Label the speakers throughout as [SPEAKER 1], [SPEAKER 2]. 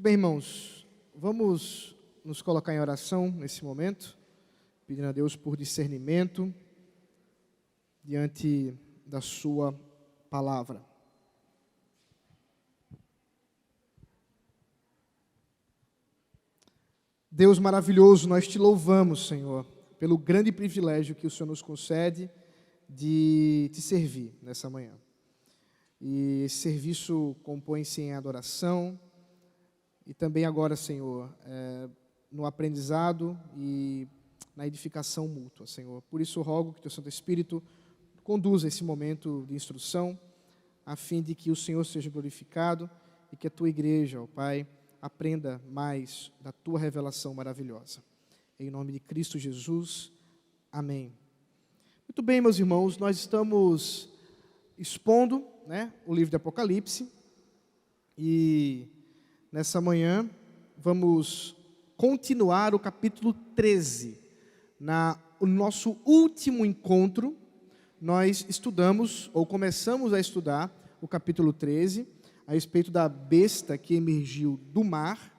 [SPEAKER 1] bem, irmãos, vamos nos colocar em oração nesse momento, pedindo a Deus por discernimento diante da sua palavra. Deus maravilhoso, nós te louvamos, Senhor, pelo grande privilégio que o Senhor nos concede de te servir nessa manhã. E esse serviço compõe-se em adoração e também agora, Senhor, no aprendizado e na edificação mútua, Senhor. Por isso eu rogo que teu Santo Espírito conduza esse momento de instrução, a fim de que o Senhor seja glorificado e que a tua igreja, ó Pai, aprenda mais da tua revelação maravilhosa. Em nome de Cristo Jesus, amém. Muito bem, meus irmãos, nós estamos expondo, o livro de Apocalipse, e nessa manhã vamos continuar o capítulo 13. No nosso último encontro, nós estudamos, ou começamos a estudar, o capítulo 13, a respeito da besta que emergiu do mar,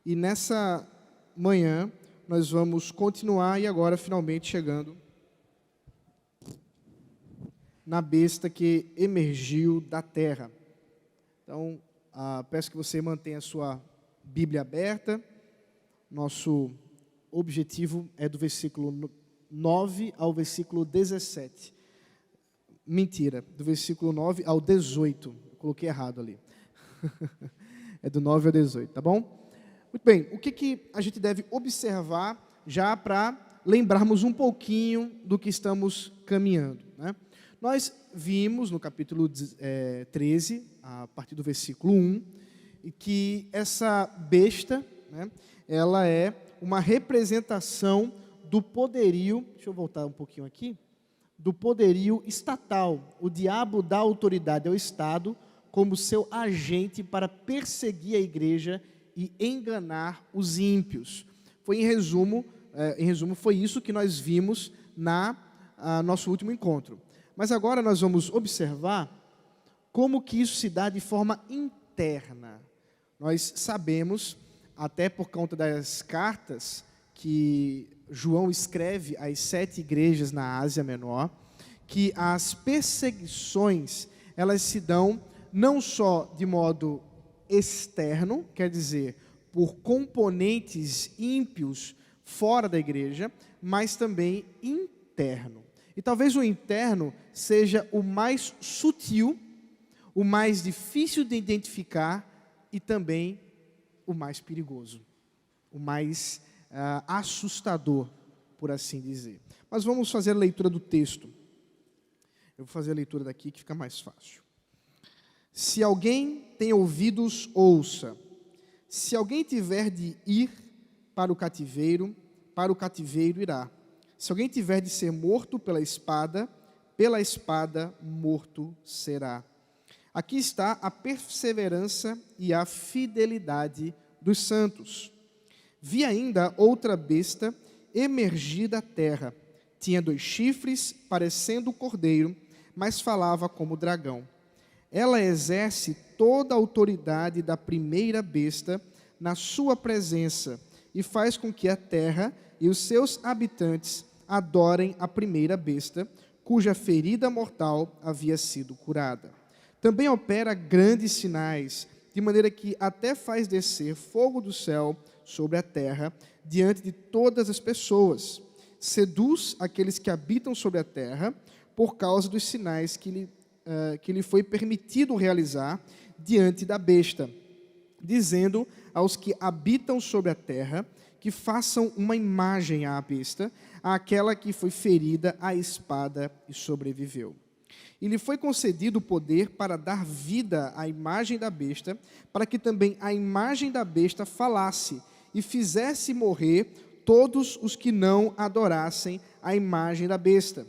[SPEAKER 1] e nessa manhã nós vamos continuar, e agora finalmente chegando na besta que emergiu da terra. Então, peço que você mantenha a sua Bíblia aberta. Nosso objetivo é do versículo 9 ao versículo 17. Mentira, do versículo 9 ao 18. Eu coloquei errado ali. É do 9 ao 18, tá bom? Muito bem, o que a gente deve observar já para lembrarmos um pouquinho do que estamos caminhando, Nós vimos no capítulo 13, a partir do versículo 1, que essa besta, ela é uma representação do poderio, deixa eu voltar um pouquinho aqui, do poderio estatal. O diabo dá autoridade ao Estado como seu agente para perseguir a igreja e enganar os ímpios. Em resumo, foi isso que nós vimos nosso último encontro. Mas agora nós vamos observar como que isso se dá de forma interna. Nós sabemos, até por conta das cartas que João escreve às 7 igrejas na Ásia Menor, que as perseguições, elas se dão não só de modo externo, quer dizer, por componentes ímpios fora da igreja, mas também interno. E talvez o interno seja o mais sutil, o mais difícil de identificar e também o mais perigoso, o mais assustador, por assim dizer. Mas vamos fazer a leitura do texto. Eu vou fazer a leitura daqui que fica mais fácil. Se alguém tem ouvidos, ouça. Se alguém tiver de ir para o cativeiro irá. Se alguém tiver de ser morto pela espada morto será. Aqui está a perseverança e a fidelidade dos santos. Vi ainda outra besta emergir da terra. Tinha 2 chifres, parecendo cordeiro, mas falava como dragão. Ela exerce toda a autoridade da primeira besta na sua presença e faz com que a terra e os seus habitantes adorem a primeira besta, cuja ferida mortal havia sido curada. Também opera grandes sinais, de maneira que até faz descer fogo do céu sobre a terra, diante de todas as pessoas. Seduz aqueles que habitam sobre a terra, por causa dos sinais que lhe foi permitido realizar diante da besta, dizendo aos que habitam sobre a terra que façam uma imagem à besta, àquela que foi ferida à espada e sobreviveu. E lhe foi concedido o poder para dar vida à imagem da besta, para que também a imagem da besta falasse e fizesse morrer todos os que não adorassem a imagem da besta.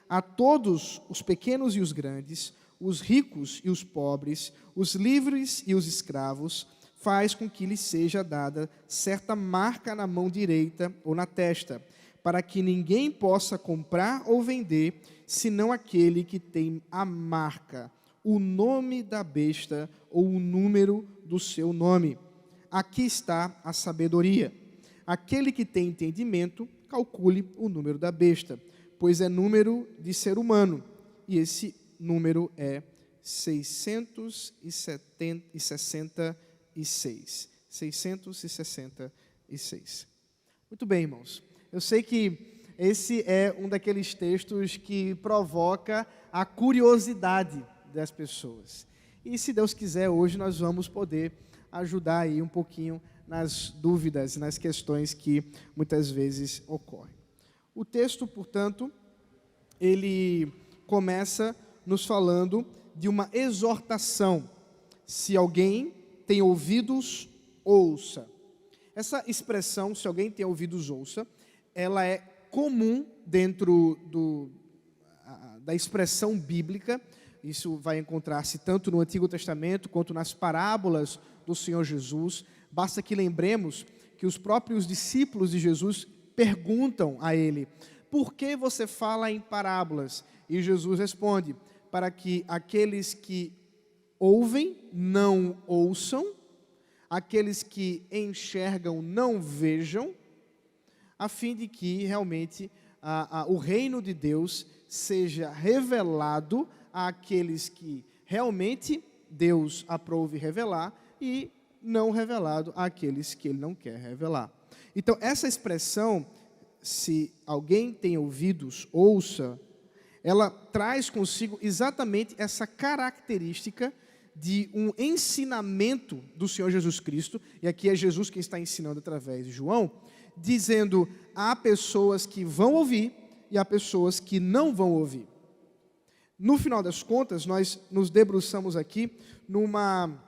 [SPEAKER 1] A todos, os pequenos e os grandes, os ricos e os pobres, os livres e os escravos, faz com que lhe seja dada certa marca na mão direita ou na testa, para que ninguém possa comprar ou vender, senão aquele que tem a marca, o nome da besta ou o número do seu nome. aqui está a sabedoria. Aquele que tem entendimento, calcule o número da besta, pois é número de ser humano, e esse número é 666. 666. Muito bem, irmãos. Eu sei que esse é um daqueles textos que provoca a curiosidade das pessoas. E se Deus quiser, hoje nós vamos poder ajudar aí um pouquinho nas dúvidas, nas questões que muitas vezes ocorrem. O texto, portanto, ele começa nos falando de uma exortação. Se alguém tem ouvidos, ouça. Essa expressão, se alguém tem ouvidos, ouça, ela é comum dentro da expressão bíblica. Isso vai encontrar-se tanto no Antigo Testamento quanto nas parábolas do Senhor Jesus. Basta que lembremos que os próprios discípulos de Jesus perguntam a ele: por que você fala em parábolas? E Jesus responde: para que aqueles que ouvem não ouçam, aqueles que enxergam não vejam, a fim de que realmente o reino de Deus seja revelado àqueles que realmente Deus aprove revelar e não revelado àqueles que Ele não quer revelar. Então, essa expressão, se alguém tem ouvidos, ouça, ela traz consigo exatamente essa característica de um ensinamento do Senhor Jesus Cristo, e aqui é Jesus quem está ensinando através de João, dizendo: há pessoas que vão ouvir e há pessoas que não vão ouvir. No final das contas, nós nos debruçamos aqui numa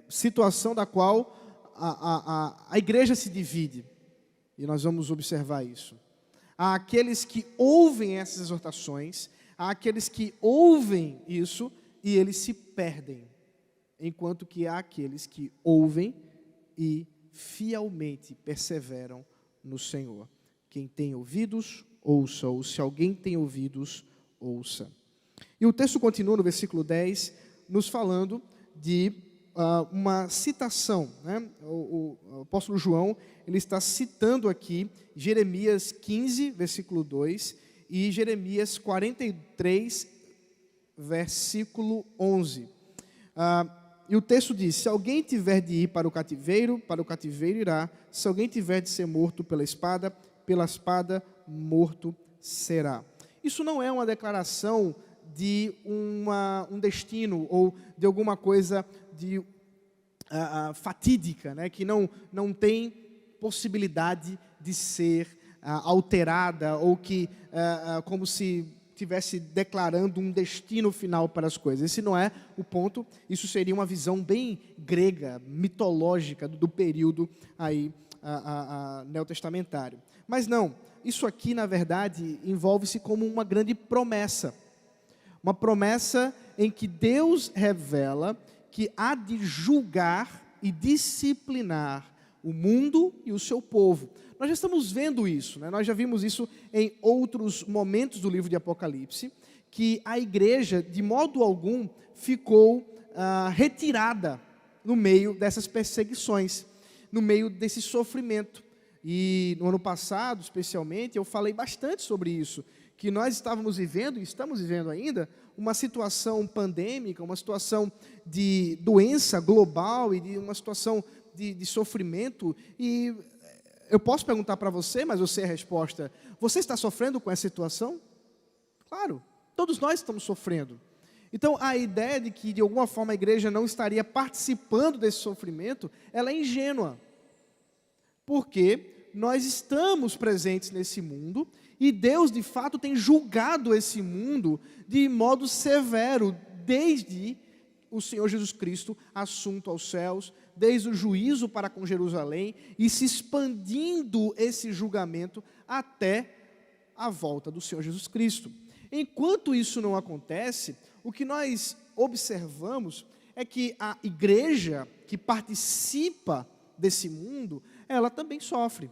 [SPEAKER 1] situação da qual a igreja se divide, e nós vamos observar isso. Há aqueles que ouvem essas exortações, há aqueles que ouvem isso e eles se perdem, enquanto que há aqueles que ouvem e fielmente perseveram no Senhor. Quem tem ouvidos, ouça, ou se alguém tem ouvidos, ouça. E o texto continua no versículo 10, nos falando de uma citação, né? O apóstolo João, ele está citando aqui Jeremias 15, versículo 2, e Jeremias 43, versículo 11. E o texto diz: se alguém tiver de ir para o cativeiro irá. Se alguém tiver de ser morto pela espada morto será. Isso não é uma declaração de um destino ou de alguma coisa de fatídica, né, que não tem possibilidade de ser alterada, ou que como se estivesse declarando um destino final para as coisas. Esse não é o ponto. Isso seria uma visão bem grega, mitológica do período aí neotestamentário. Mas não, isso aqui na verdade envolve-se como uma grande promessa. Uma promessa em que Deus revela que há de julgar e disciplinar o mundo e o seu povo. Nós já estamos vendo isso, né? Nós já vimos isso em outros momentos do livro de Apocalipse, que a igreja, de modo algum, ficou retirada no meio dessas perseguições, no meio desse sofrimento. E no ano passado, especialmente, eu falei bastante sobre isso, que nós estávamos vivendo, e estamos vivendo ainda, uma situação pandêmica, uma situação de doença global e de uma situação de sofrimento. E eu posso perguntar para você, mas eu sei a resposta: você está sofrendo com essa situação? Claro, todos nós estamos sofrendo. Então, a ideia de que de alguma forma a igreja não estaria participando desse sofrimento, ela é ingênua. Porque nós estamos presentes nesse mundo e Deus, de fato, tem julgado esse mundo de modo severo, desde o Senhor Jesus Cristo assunto aos céus, desde o juízo para com Jerusalém, e se expandindo esse julgamento até a volta do Senhor Jesus Cristo. Enquanto isso não acontece, o que nós observamos é que a igreja que participa desse mundo, ela também sofre.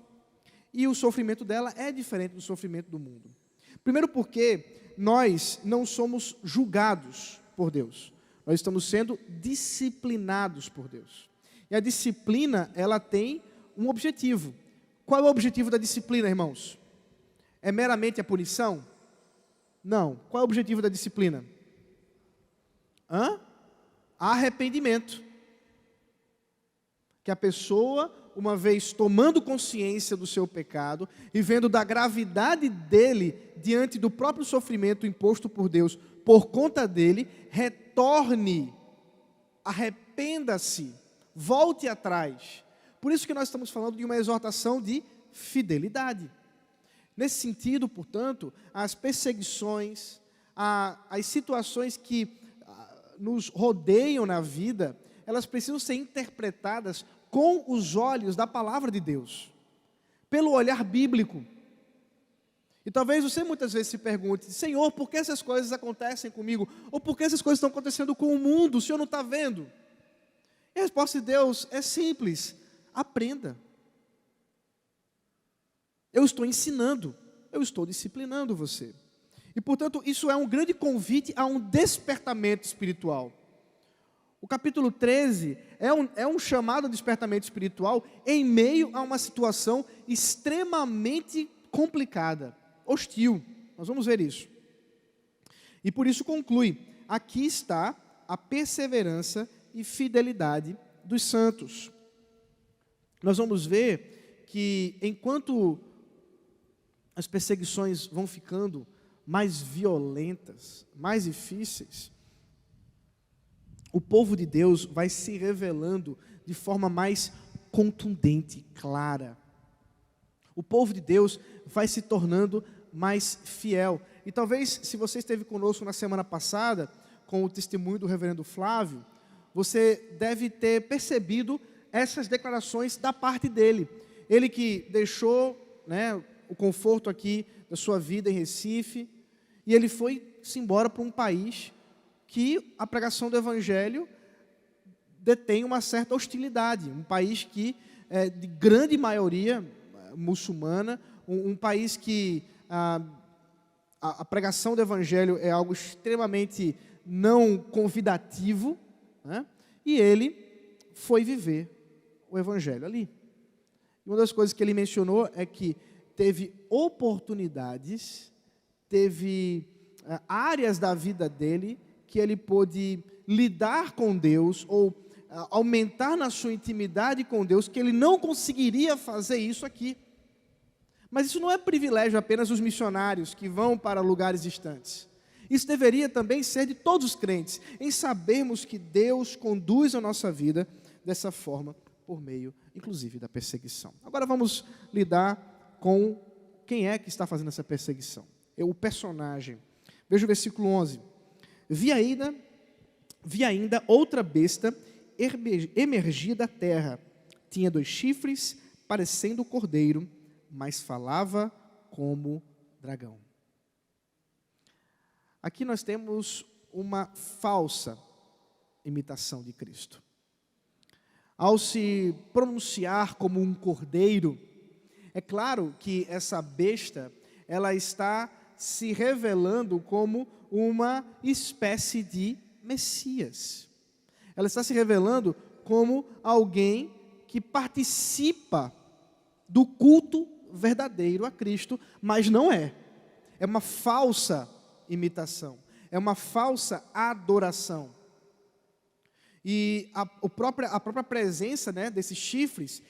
[SPEAKER 1] E o sofrimento dela é diferente do sofrimento do mundo. Primeiro porque nós não somos julgados por Deus. Nós estamos sendo disciplinados por Deus. E a disciplina, ela tem um objetivo. Qual é o objetivo da disciplina, irmãos? É meramente a punição? Não. Qual é o objetivo da disciplina? Arrependimento. Que a pessoa, uma vez tomando consciência do seu pecado e vendo da gravidade dele diante do próprio sofrimento imposto por Deus por conta dele, retorne, arrependa-se, volte atrás. Por isso que nós estamos falando de uma exortação de fidelidade. Nesse sentido, portanto, as perseguições, as situações que nos rodeiam na vida, elas precisam ser interpretadas com os olhos da palavra de Deus, pelo olhar bíblico. E talvez você muitas vezes se pergunte: Senhor, por que essas coisas acontecem comigo? Ou por que essas coisas estão acontecendo com o mundo? O Senhor não está vendo? E a resposta de Deus é simples: aprenda. Eu estou ensinando, eu estou disciplinando você. E portanto, isso é um grande convite a um despertamento espiritual. O capítulo 13 é um chamado a despertamento espiritual em meio a uma situação extremamente complicada, hostil. Nós vamos ver isso. E por isso conclui: aqui está a perseverança e fidelidade dos santos. Nós vamos ver que enquanto as perseguições vão ficando mais violentas, mais difíceis, o povo de Deus vai se revelando de forma mais contundente, clara. O povo de Deus vai se tornando mais fiel. E talvez, se você esteve conosco na semana passada, com o testemunho do reverendo Flávio, você deve ter percebido essas declarações da parte dele. Ele que deixou, o conforto aqui da sua vida em Recife, e ele foi-se embora para um país que a pregação do Evangelho detém uma certa hostilidade, um país que é de grande maioria muçulmana, um país que a pregação do Evangelho é algo extremamente não convidativo, e ele foi viver o Evangelho ali. Uma das coisas que ele mencionou é que teve oportunidades, teve áreas da vida dele que ele pôde lidar com Deus ou aumentar na sua intimidade com Deus, que ele não conseguiria fazer isso aqui. Mas isso não é privilégio apenas dos missionários que vão para lugares distantes. Isso deveria também ser de todos os crentes, em sabermos que Deus conduz a nossa vida dessa forma, por meio, inclusive, da perseguição. Agora vamos lidar com quem é que está fazendo essa perseguição. O personagem. Veja o versículo 11. Vi ainda outra besta emergir da terra. Tinha 2 chifres, parecendo cordeiro, mas falava como dragão. Aqui nós temos uma falsa imitação de Cristo. Ao se pronunciar como um cordeiro, é claro que essa besta, ela está se revelando como uma espécie de Messias. Ela está se revelando como alguém que participa do culto verdadeiro a Cristo, mas não é. É uma falsa imitação. É uma falsa adoração. E a própria presença desses chifres,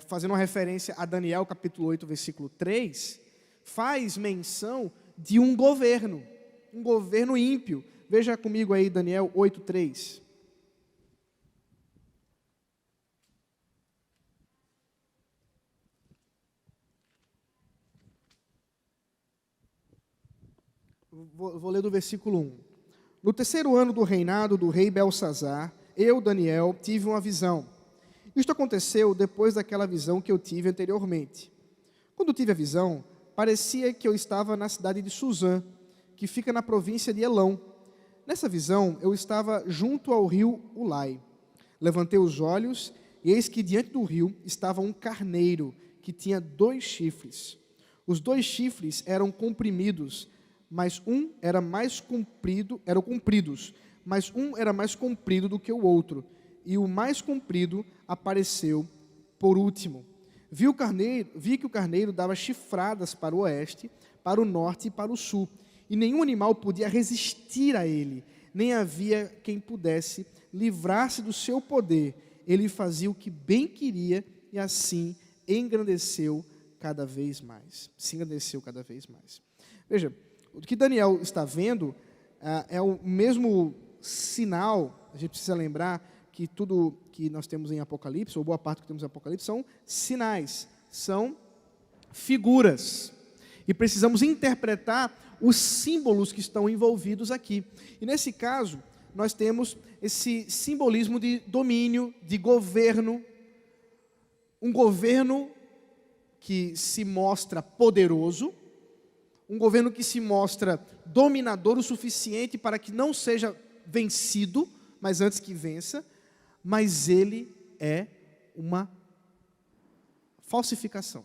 [SPEAKER 1] fazendo uma referência a Daniel capítulo 8, versículo 3, faz menção de um governo ímpio. Veja comigo aí Daniel 8, 3. Vou ler do versículo 1. No 3º ano do reinado do rei Belsazar, eu, Daniel, tive uma visão. Isto aconteceu depois daquela visão que eu tive anteriormente. Quando tive a visão, parecia que eu estava na cidade de Suzã, que fica na província de Elão. Nessa visão, eu estava junto ao rio Ulai. Levantei os olhos, e eis que diante do rio estava um carneiro, que tinha 2 chifres. Os 2 chifres eram comprimidos, mas um era mais comprido, mas um era mais comprido do que o outro, e o mais comprido apareceu por último. Vi que o carneiro dava chifradas para o oeste, para o norte e para o sul, e nenhum animal podia resistir a ele, nem havia quem pudesse livrar-se do seu poder. Ele fazia o que bem queria e assim engrandeceu cada vez mais. Se engrandeceu cada vez mais. Veja, o que Daniel está vendo é o mesmo sinal. A gente precisa lembrar que tudo que nós temos em Apocalipse, ou boa parte do que temos em Apocalipse, são sinais, são figuras. E precisamos interpretar os símbolos que estão envolvidos aqui. E nesse caso, nós temos esse simbolismo de domínio, de governo, um governo que se mostra poderoso, um governo que se mostra dominador o suficiente para que não seja vencido, mas antes que vença, mas ele é uma falsificação.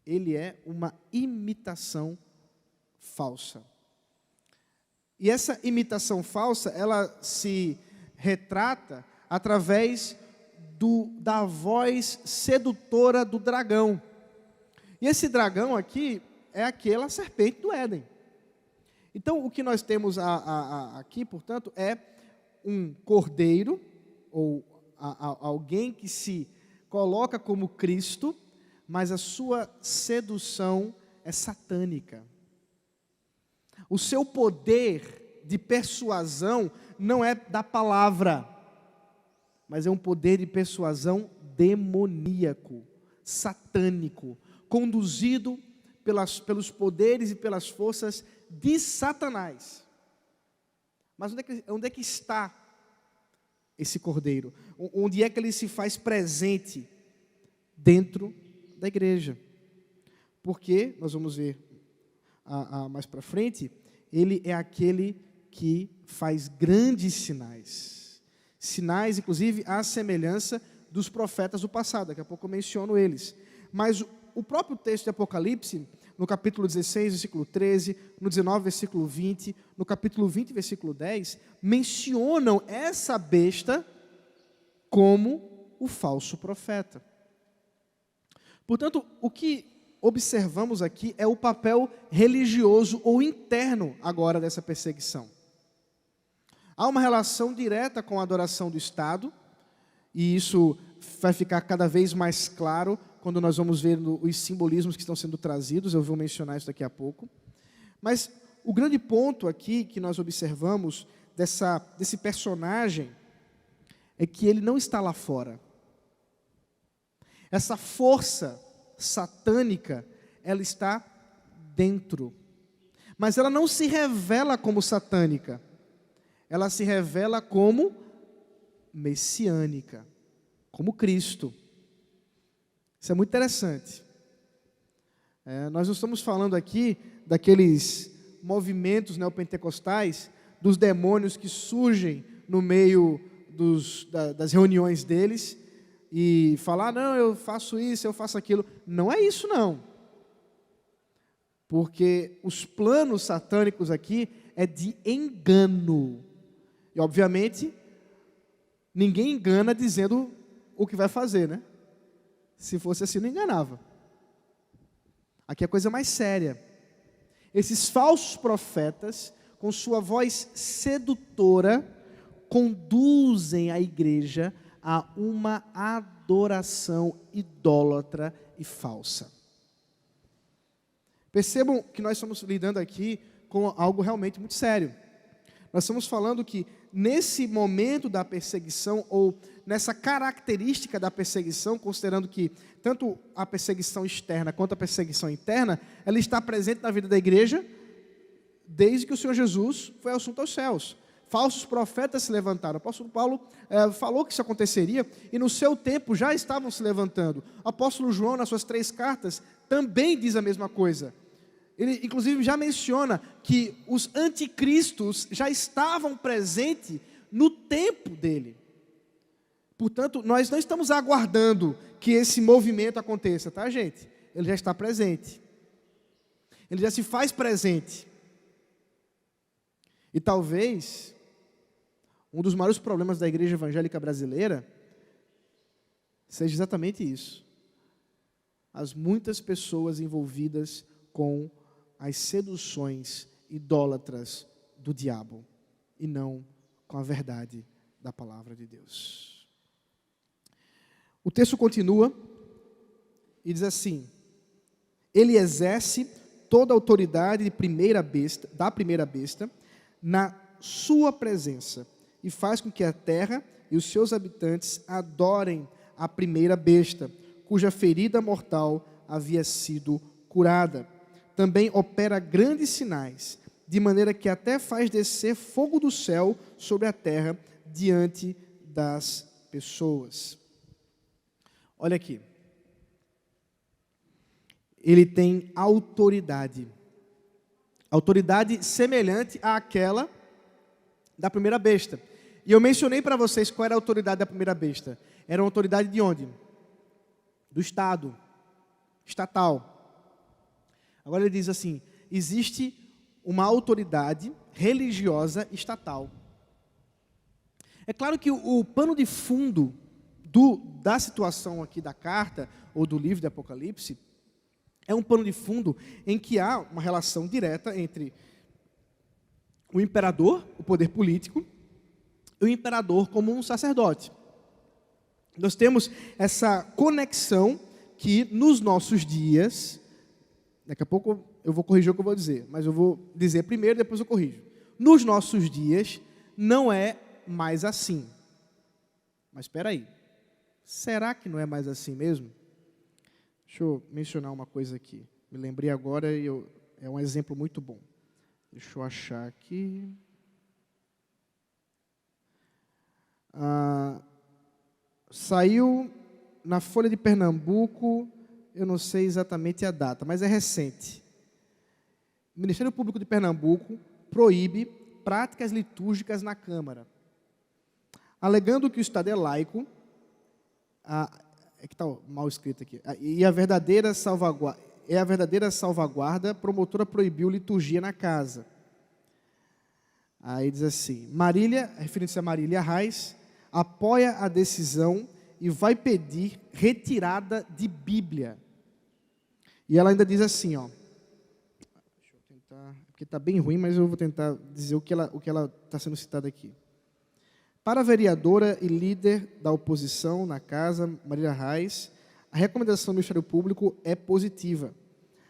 [SPEAKER 1] Ele é uma imitação falsa. E essa imitação falsa, ela se retrata através da voz sedutora do dragão. E esse dragão aqui é aquela serpente do Éden. Então, o que nós temos aqui, portanto, é um cordeiro, ou alguém que se coloca como Cristo, mas a sua sedução é satânica. O seu poder de persuasão não é da palavra, mas é um poder de persuasão demoníaco, satânico, conduzido pelos poderes e pelas forças de Satanás. Mas onde é que está esse cordeiro? Onde é que ele se faz presente? Dentro da igreja. Porque, nós vamos ver mais para frente, ele é aquele que faz grandes sinais. Sinais, inclusive, à semelhança dos profetas do passado. Daqui a pouco eu menciono eles. Mas o próprio texto de Apocalipse, no capítulo 16, versículo 13, no 19, versículo 20, no capítulo 20, versículo 10, mencionam essa besta como o falso profeta. Portanto, o que observamos aqui é o papel religioso ou interno agora dessa perseguição. Há uma relação direta com a adoração do Estado, e isso vai ficar cada vez mais claro quando nós vamos ver os simbolismos que estão sendo trazidos. Eu vou mencionar isso daqui a pouco. Mas o grande ponto aqui que nós observamos desse personagem é que ele não está lá fora. Essa força satânica, ela está dentro. Mas ela não se revela como satânica. Ela se revela como messiânica, como Cristo. Isso é muito interessante. Nós não estamos falando aqui daqueles movimentos neopentecostais, dos demônios que surgem no meio das reuniões deles, e falar, não, eu faço isso, eu faço aquilo. Não é isso, não. Porque os planos satânicos aqui é de engano. E, obviamente, ninguém engana dizendo o que vai fazer, né? Se fosse assim, não enganava. Aqui é a coisa mais séria. Esses falsos profetas, com sua voz sedutora, conduzem a igreja a uma adoração idólatra e falsa. Percebam que nós estamos lidando aqui com algo realmente muito sério. Nós estamos falando que nesse momento da perseguição, ou nessa característica da perseguição, considerando que tanto a perseguição externa quanto a perseguição interna, ela está presente na vida da igreja desde que o Senhor Jesus foi assunto aos céus. Falsos profetas se levantaram. O apóstolo Paulo falou que isso aconteceria, e no seu tempo já estavam se levantando. O apóstolo João, nas suas 3 cartas, também diz a mesma coisa. Ele, inclusive, já menciona que os anticristos já estavam presentes no tempo dele. Portanto, nós não estamos aguardando que esse movimento aconteça, tá, gente? Ele já está presente. Ele já se faz presente. E talvez um dos maiores problemas da igreja evangélica brasileira seja exatamente isso. As muitas pessoas envolvidas com as seduções idólatras do diabo e não com a verdade da palavra de Deus. O texto continua e diz assim: ele exerce toda a autoridade da primeira besta na sua presença e faz com que a terra e os seus habitantes adorem a primeira besta, cuja ferida mortal havia sido curada. Também opera grandes sinais, de maneira que até faz descer fogo do céu sobre a terra diante das pessoas. Olha aqui. Ele tem autoridade. Autoridade semelhante àquela da primeira besta. E eu mencionei para vocês qual era a autoridade da primeira besta. Era uma autoridade de onde? Do Estado. Estatal. Agora ele diz assim: existe uma autoridade religiosa estatal. É claro que o pano de fundo da situação aqui da carta, ou do livro de Apocalipse, é um pano de fundo em que há uma relação direta entre o imperador, o poder político, e o imperador como um sacerdote. Nós temos essa conexão que nos nossos dias, daqui a pouco eu vou corrigir o que eu vou dizer, mas eu vou dizer primeiro, depois eu corrijo. Nos nossos dias não é mais assim. Mas espera aí, será que não é mais assim mesmo? Deixa eu mencionar uma coisa aqui. Me lembrei agora e é um exemplo muito bom. Deixa eu achar aqui. Saiu na Folha de Pernambuco, eu não sei exatamente a data, mas é recente. O Ministério Público de Pernambuco proíbe práticas litúrgicas na Câmara, alegando que o Estado é laico. É que está mal escrito aqui. E a verdadeira salvaguarda promotora proibiu liturgia na casa. Aí diz assim: Marília, referindo-se a Marília Reis, apoia a decisão e vai pedir retirada de Bíblia. E ela ainda diz assim, ó. Deixa eu tentar, porque está bem ruim, mas eu vou tentar dizer o que ela está sendo citada aqui. Para a vereadora e líder da oposição na casa, Marília Reis, a recomendação do Ministério Público é positiva.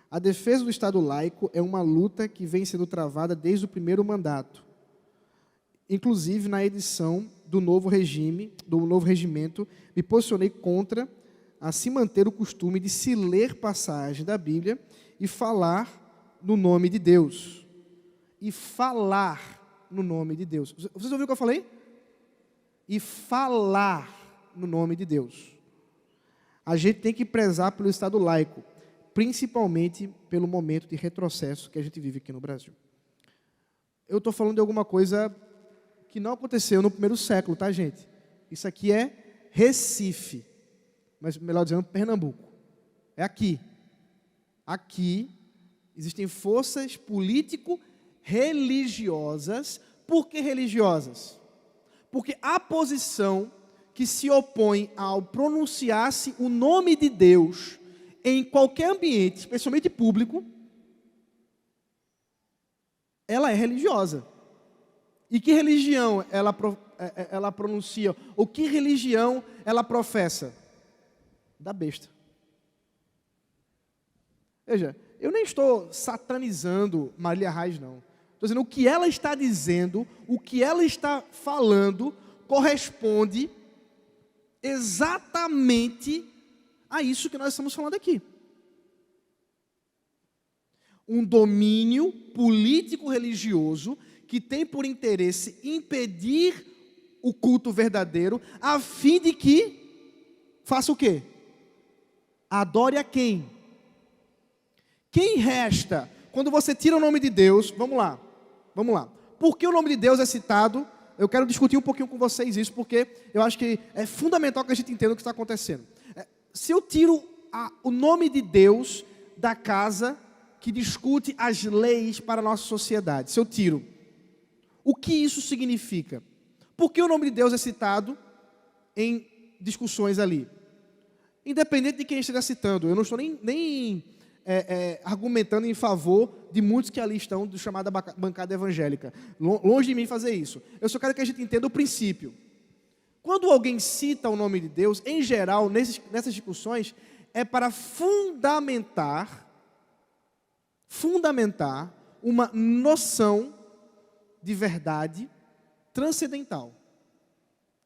[SPEAKER 1] A defesa do Estado laico é uma luta que vem sendo travada desde o primeiro mandato. Inclusive, na edição do novo regimento, me posicionei contra a se manter o costume de se ler passagem da Bíblia e falar no nome de Deus. E falar no nome de Deus. Vocês ouviram o que eu falei? E falar no nome de Deus. A gente tem que prezar pelo Estado laico, principalmente pelo momento de retrocesso que a gente vive aqui no Brasil. Eu estou falando de alguma coisa que não aconteceu no primeiro século, tá, gente? Isso aqui é Recife, mas melhor dizendo, Pernambuco. É aqui. Aqui existem forças político-religiosas. Por que religiosas? Porque a posição que se opõe ao pronunciar-se o nome de Deus em qualquer ambiente, especialmente público, ela é religiosa. E que religião ela pronuncia? Ou que religião ela professa? Da besta. Veja, eu nem estou satanizando Marília Reis, não. Estou dizendo o que ela está dizendo, o que ela está falando, corresponde exatamente a isso que nós estamos falando aqui. Um domínio político-religioso que tem por interesse impedir o culto verdadeiro, a fim de que faça o quê? Adore a quem? Quem resta? Quando você tira o nome de Deus, vamos lá. Por que o nome de Deus é citado? Eu quero discutir um pouquinho com vocês isso, porque eu acho que é fundamental que a gente entenda o que está acontecendo. Se eu tiro o nome de Deus da casa que discute as leis para a nossa sociedade, se eu tiro, o que isso significa? Por que o nome de Deus é citado em discussões ali? Independente de quem esteja citando, eu não estou nem argumentando em favor de muitos que ali estão do chamada bancada evangélica. Longe de mim fazer isso. Eu só quero que a gente entenda o princípio. Quando alguém cita o nome de Deus, em geral, nessas discussões, é para fundamentar uma noção de verdade transcendental,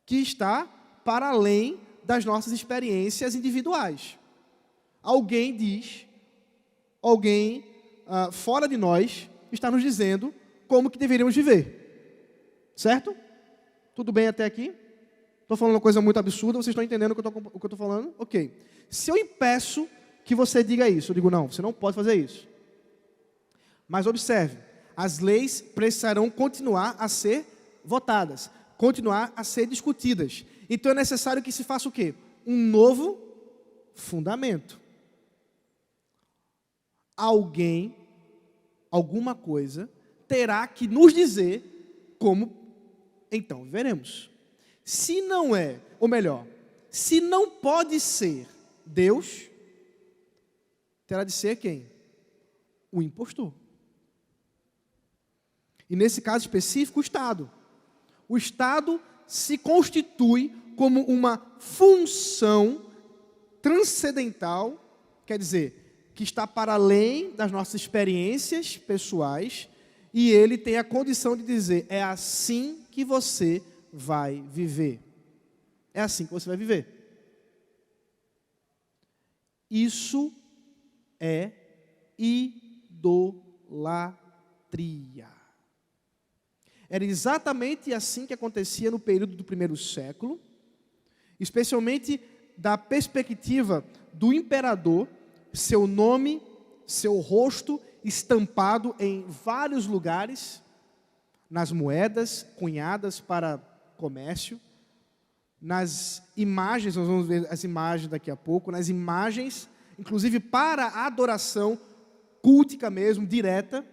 [SPEAKER 1] que está para além das nossas experiências individuais. Alguém fora de nós, está nos dizendo como que deveríamos viver. Certo? Tudo bem até aqui? Estou falando uma coisa muito absurda, vocês estão entendendo o que eu estou falando? Ok. Se eu impeço que você diga isso, eu digo, não, você não pode fazer isso. Mas observe, as leis precisarão continuar a ser votadas, continuar a ser discutidas. Então é necessário que se faça o quê? Um novo fundamento. Alguém, alguma coisa, terá que nos dizer como então veremos. Se não é, ou melhor, se não pode ser Deus, terá de ser quem? O impostor. E nesse caso específico, o Estado. O Estado se constitui como uma função transcendental, quer dizer, que está para além das nossas experiências pessoais, e ele tem a condição de dizer, é assim que você vai viver. É assim que você vai viver. Isso é idolatria. Era exatamente assim que acontecia no período do primeiro século, especialmente da perspectiva do imperador, seu nome, seu rosto estampado em vários lugares, nas moedas cunhadas para comércio, nas imagens, nós vamos ver as imagens daqui a pouco, nas imagens, inclusive para a adoração cultica mesmo, direta.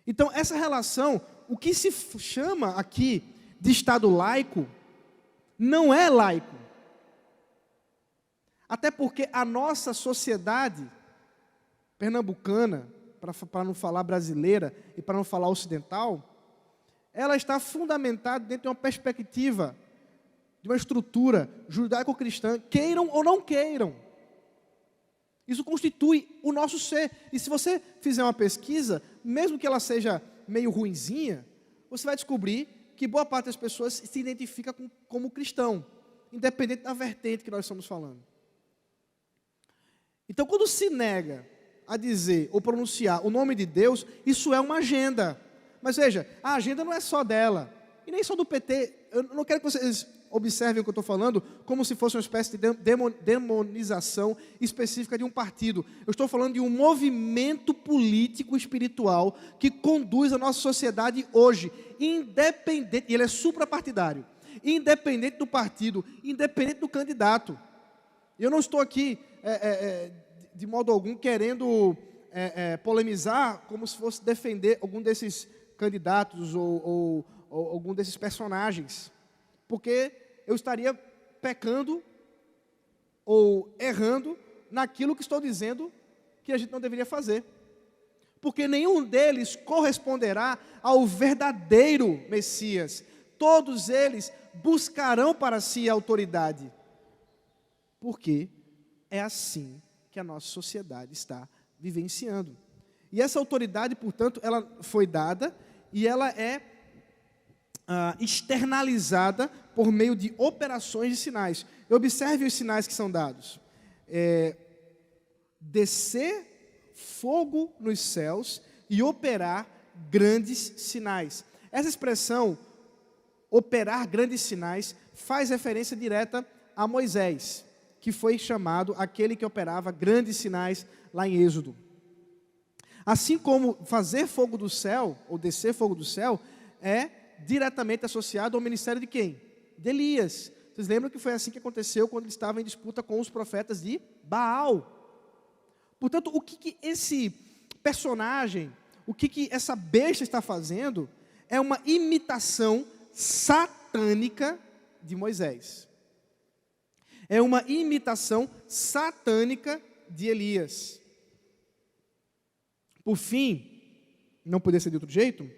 [SPEAKER 1] Então, essa relação, o que se chama aqui de Estado laico, não é laico. Até porque a nossa sociedade pernambucana, para não falar brasileira e para não falar ocidental, ela está fundamentada dentro de uma perspectiva, de uma estrutura judaico-cristã, queiram ou não queiram. Isso constitui o nosso ser. E se você fizer uma pesquisa, mesmo que ela seja meio ruinzinha, você vai descobrir que boa parte das pessoas se identifica como cristão, independente da vertente que nós estamos falando. Então, quando se nega a dizer ou pronunciar o nome de Deus, isso é uma agenda. Mas veja, a agenda não é só dela, e nem só do PT. Eu não quero que vocês observem o que eu estou falando como se fosse uma espécie de demonização específica de um partido. Eu estou falando de um movimento político espiritual que conduz a nossa sociedade hoje, independente, e ele é suprapartidário, independente do partido, independente do candidato. Eu não estou aqui, de modo algum, querendo polemizar como se fosse defender algum desses candidatos ou algum desses personagens, porque eu estaria pecando ou errando naquilo que estou dizendo que a gente não deveria fazer, porque nenhum deles corresponderá ao verdadeiro Messias. Todos eles buscarão para si a autoridade, porque é assim que a nossa sociedade está vivenciando. E essa autoridade, portanto, ela foi dada e ela é externalizada por meio de operações de sinais. Observe os sinais que são dados. Descer fogo nos céus e operar grandes sinais. Essa expressão, operar grandes sinais, faz referência direta a Moisés, que foi chamado aquele que operava grandes sinais lá em Êxodo. Assim como fazer fogo do céu, ou descer fogo do céu, é diretamente associado ao ministério de quem? De Elias. Vocês lembram que foi assim que aconteceu quando ele estava em disputa com os profetas de Baal. Portanto, o que esse personagem, o que essa besta está fazendo, é uma imitação satânica de Moisés. É uma imitação satânica de Elias. Por fim, não poderia ser de outro jeito,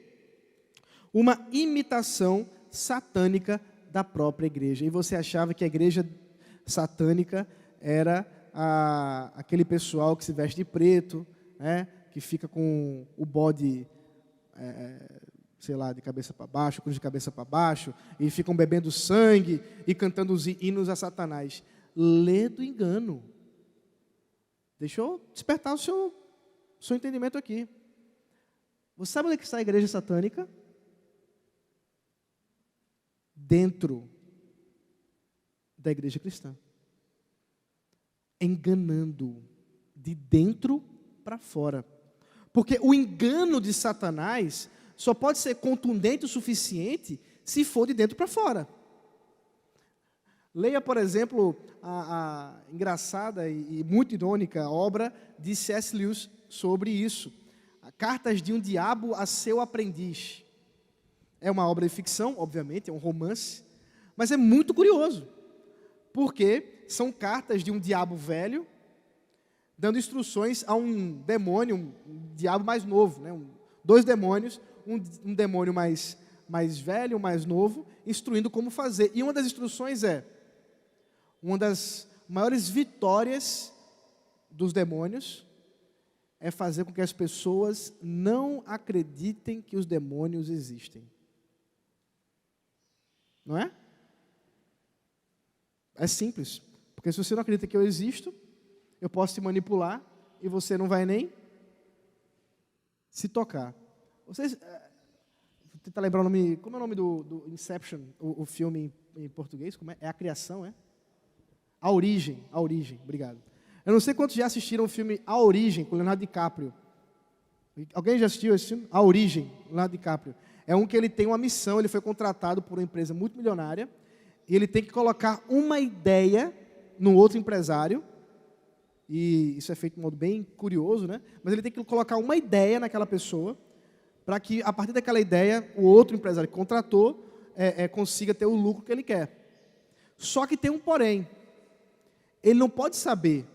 [SPEAKER 1] uma imitação satânica da própria igreja. E você achava que a igreja satânica era aquele pessoal que se veste de preto, né, que fica com o bode, sei lá, de cabeça para baixo, cruz de cabeça para baixo, e ficam bebendo sangue e cantando os hinos a Satanás. Lê do engano. Deixa eu despertar o seu entendimento aqui. Você sabe onde é que está a igreja satânica? Dentro da igreja cristã. Enganando de dentro para fora. Porque o engano de Satanás só pode ser contundente o suficiente se for de dentro para fora. Leia, por exemplo, a engraçada e muito irônica obra de C.S. Lewis sobre isso. Cartas de um Diabo a Seu Aprendiz. É uma obra de ficção, obviamente, é um romance, mas é muito curioso, porque são cartas de um diabo velho, dando instruções a um demônio, um diabo mais novo, né? Dois demônios, um demônio mais velho, mais novo, instruindo como fazer. E uma das instruções é, uma das maiores vitórias dos demônios é fazer com que as pessoas não acreditem que os demônios existem. Não é? É simples. Porque se você não acredita que eu existo, eu posso te manipular e você não vai nem se tocar. Vocês... Vou tentar lembrar o nome... Como é o nome do Inception, o filme em português? Como é? É A Criação, é? A Origem, obrigado. Eu não sei quantos já assistiram o filme A Origem, com Leonardo DiCaprio. Alguém já assistiu esse filme? A Origem, Leonardo DiCaprio. É um que ele tem uma missão, ele foi contratado por uma empresa multimilionária, e ele tem que colocar uma ideia no outro empresário, e isso é feito de um modo bem curioso, né? Mas ele tem que colocar uma ideia naquela pessoa, para que, a partir daquela ideia, o outro empresário que contratou consiga ter o lucro que ele quer. Só que tem um porém. Ele não pode saber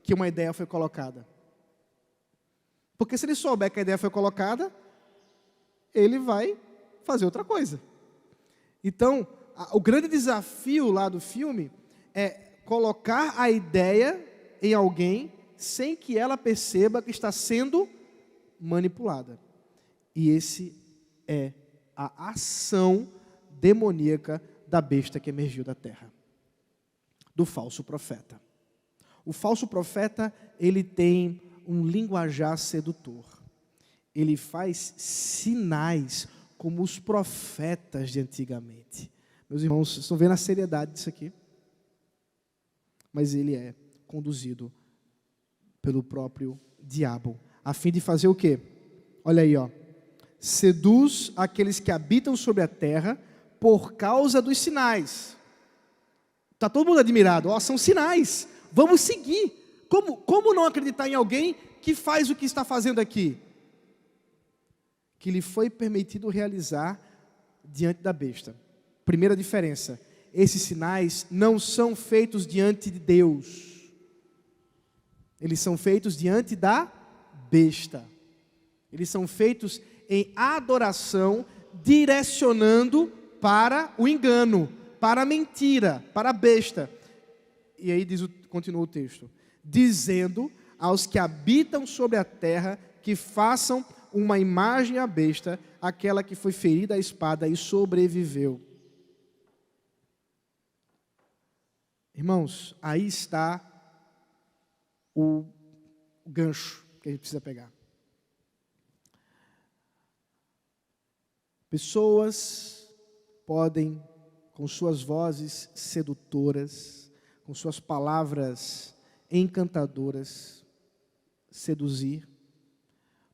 [SPEAKER 1] que uma ideia foi colocada. Porque se ele souber que a ideia foi colocada, ele vai fazer outra coisa. Então, o grande desafio lá do filme é colocar a ideia em alguém sem que ela perceba que está sendo manipulada. E esse é a ação demoníaca da besta que emergiu da terra. Do falso profeta. O falso profeta, ele tem um linguajar sedutor. Ele faz sinais como os profetas de antigamente. Meus irmãos, vocês estão vendo a seriedade disso aqui? Mas ele é conduzido pelo próprio diabo, a fim de fazer o quê? Olha aí, ó. Seduz aqueles que habitam sobre a terra por causa dos sinais. Está todo mundo admirado. Ó, são sinais. Vamos seguir. Como não acreditar em alguém que faz o que está fazendo aqui? Que lhe foi permitido realizar diante da besta. Primeira diferença. Esses sinais não são feitos diante de Deus. Eles são feitos diante da besta. Eles são feitos em adoração, direcionando para o engano, para a mentira, para a besta. E aí continua o texto. Dizendo aos que habitam sobre a terra que façam uma imagem à besta, aquela que foi ferida à espada e sobreviveu. Irmãos, aí está o gancho que a gente precisa pegar. Pessoas podem, com suas vozes sedutoras, com suas palavras encantadoras, seduzir,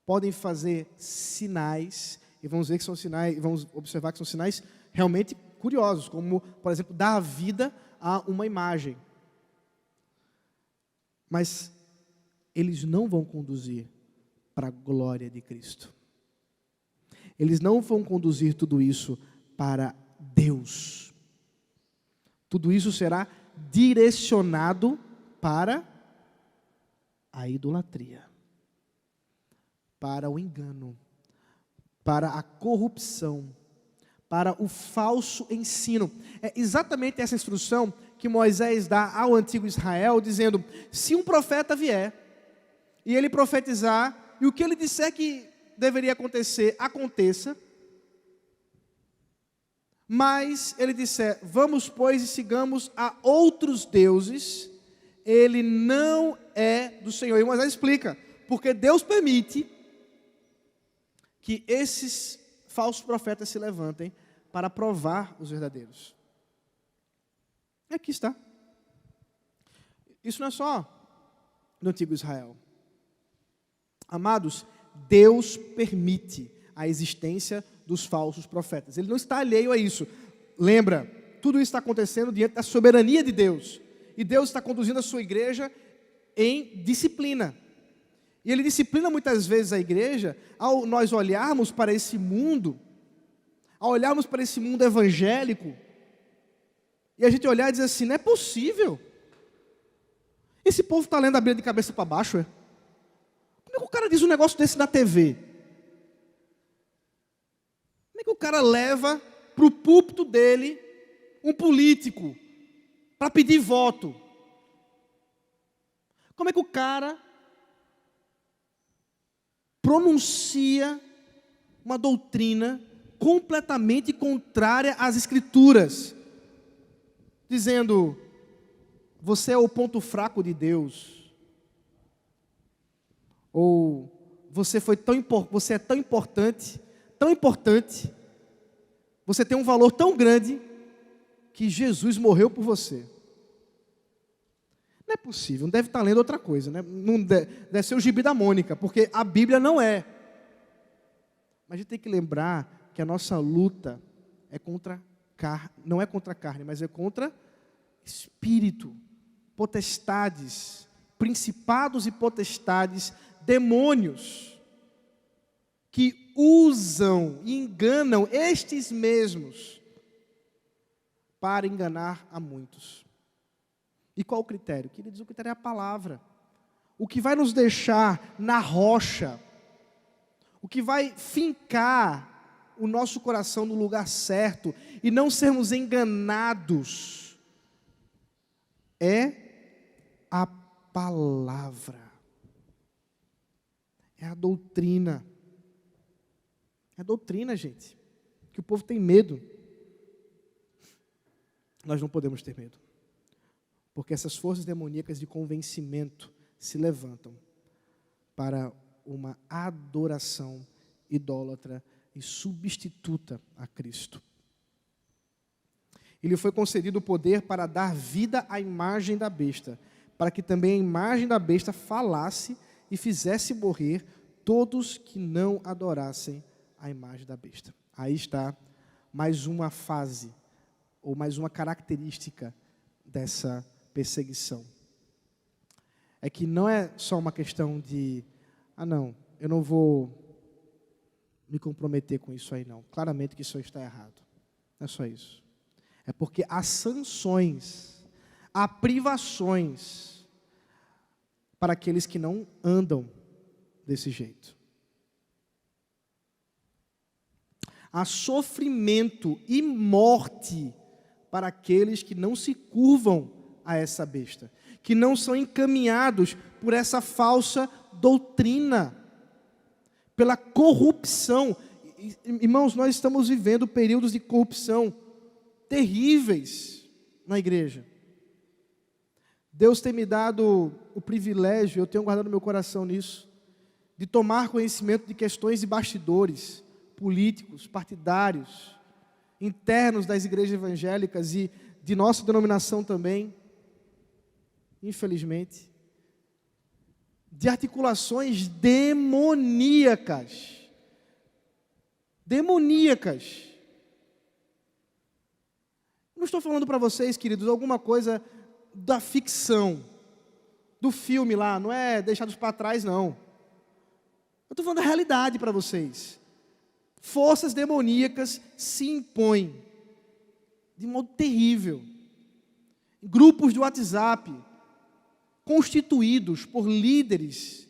[SPEAKER 1] podem fazer sinais, e vamos ver que são sinais, vamos observar que são sinais realmente curiosos, como, por exemplo, dar vida a uma imagem. Mas eles não vão conduzir para a glória de Cristo. Eles não vão conduzir tudo isso para Deus. Tudo isso será direcionado para a idolatria, para o engano, para a corrupção, para o falso ensino. É exatamente essa instrução que Moisés dá ao antigo Israel, dizendo: se um profeta vier, e ele profetizar, e o que ele disser que deveria acontecer, aconteça, mas ele disser: vamos, pois, e sigamos a outros deuses, ele não é do Senhor. E Moisés explica, porque Deus permite que esses falsos profetas se levantem para provar os verdadeiros. E aqui está. Isso não é só no antigo Israel. Amados, Deus permite a existência dos falsos profetas. Ele não está alheio a isso. Lembra, tudo isso está acontecendo diante da soberania de Deus. E Deus está conduzindo a sua igreja em disciplina. E Ele disciplina muitas vezes a igreja ao nós olharmos para esse mundo, ao olharmos para esse mundo evangélico, e a gente olhar e dizer assim: não é possível. Esse povo está lendo a Bíblia de cabeça para baixo, é? Como é que o cara diz um negócio desse na TV? Como é que o cara leva para o púlpito dele um político para pedir voto? Como é que o cara pronuncia uma doutrina completamente contrária às Escrituras, dizendo: você é o ponto fraco de Deus, ou você é tão importante, você tem um valor tão grande que Jesus morreu por você. Não é possível, não deve estar lendo outra coisa, né? Não deve ser o gibi da Mônica, porque a Bíblia não é. Mas a gente tem que lembrar que a nossa luta é não é contra a carne, mas é contra espírito, potestades, principados e potestades, demônios, que usam e enganam estes mesmos para enganar a muitos. E qual o critério? Queridos, o critério é a palavra. O que vai nos deixar na rocha, o que vai fincar o nosso coração no lugar certo e não sermos enganados, é a palavra, é a doutrina. É a doutrina, gente, que o povo tem medo. Nós não podemos ter medo, porque essas forças demoníacas de convencimento se levantam para uma adoração idólatra e substituta a Cristo. E lhe foi concedido o poder para dar vida à imagem da besta, para que também a imagem da besta falasse e fizesse morrer todos que não adorassem a imagem da besta. Aí está mais uma fase, ou mais uma característica dessa perseguição. É que não é só uma questão de: não, eu não vou me comprometer com isso aí não. Claramente que isso aí está errado. Não é só isso. É porque há sanções, há privações para aqueles que não andam desse jeito. Há sofrimento e morte para aqueles que não se curvam a essa besta, que não são encaminhados por essa falsa doutrina, pela corrupção. Irmãos, nós estamos vivendo períodos de corrupção terríveis na igreja. Deus tem me dado o privilégio, eu tenho guardado meu coração nisso, de tomar conhecimento de questões de bastidores, políticos, partidários, internos das igrejas evangélicas e de nossa denominação também, infelizmente, de articulações demoníacas. Não estou falando para vocês, queridos, alguma coisa da ficção, do filme lá, não é deixados para trás, não. Eu estou falando da realidade para vocês. Forças demoníacas se impõem de modo terrível. Grupos de WhatsApp, constituídos por líderes